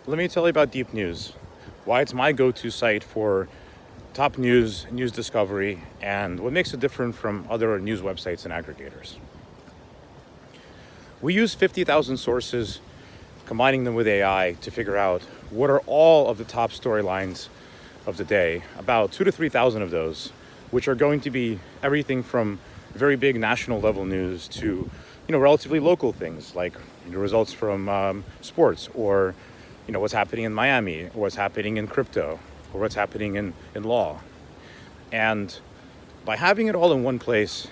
Let me tell you about DeepNewz, why it's my go-to site for top news, news discovery, and what makes it different from other news websites and aggregators. We use 50,000 sources, combining them with AI to figure out what are all of the top storylines of the day, about 2 to 3,000 of those, which are going to be everything from very big national level news to relatively local things like results from sports, or what's happening in Miami, or what's happening in crypto, or what's happening in law. And by having it all in one place,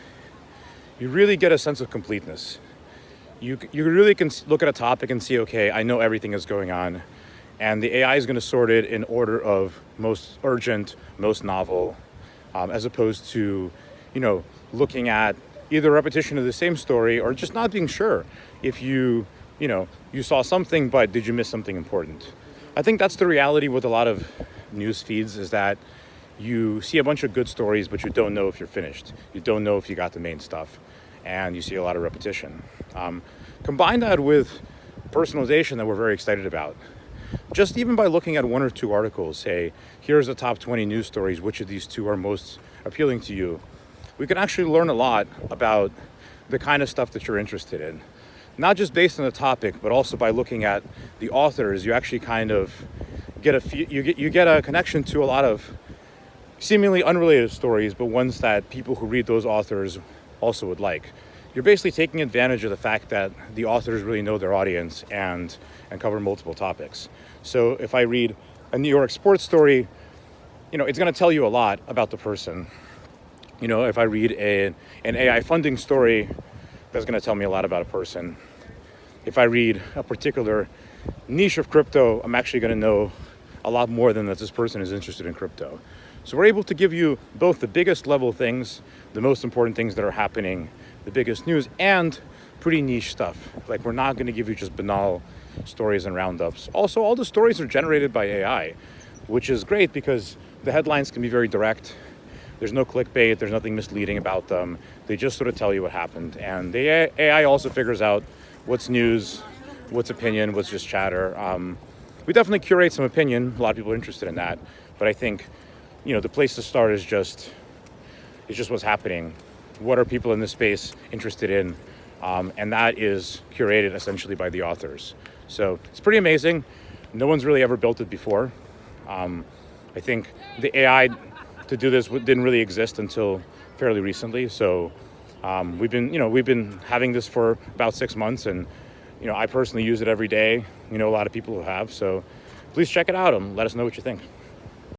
you really get a sense of completeness. You really can look at a topic and see, okay, I know everything is going on, and the AI is going to sort it in order of most urgent, most novel, as opposed to, looking at either repetition of the same story or just not being sure if you saw something, but did you miss something important? I think that's the reality with a lot of news feeds, is that you see a bunch of good stories, but you don't know if you're finished. You don't know if you got the main stuff, and you see a lot of repetition. Combine that with personalization that we're very excited about. Just even by looking at one or two articles, say, here's the top 20 news stories, which of these two are most appealing to you? We can actually learn a lot about the kind of stuff that you're interested in. Not just based on the topic, but also by looking at the authors, you actually kind of get a connection to a lot of seemingly unrelated stories, but ones that people who read those authors also would like. You're basically taking advantage of the fact that the authors really know their audience and cover multiple topics. So if I read a New York sports story, it's going to tell you a lot about the person. If I read an AI funding story, that's going to tell me a lot about a person. If I read a particular niche of crypto, I'm actually going to know a lot more than that this person is interested in crypto. So we're able to give you both the biggest level things, the most important things that are happening, the biggest news, and pretty niche stuff. Like, we're not going to give you just banal stories and roundups. Also, all the stories are generated by AI, which is great because the headlines can be very direct. There's no clickbait, there's nothing misleading about them. They just sort of tell you what happened. And the AI also figures out what's news, what's opinion, what's just chatter. We definitely curate some opinion. A lot of people are interested in that. But I think, the place to start is just what's happening. What are people in this space interested in? And that is curated essentially by the authors. So it's pretty amazing. No one's really ever built it before. I think the AI to do this didn't really exist until fairly recently. So we've been having this for about 6 months, and I personally use it every day. A lot of people who have. So please check it out and let us know what you think.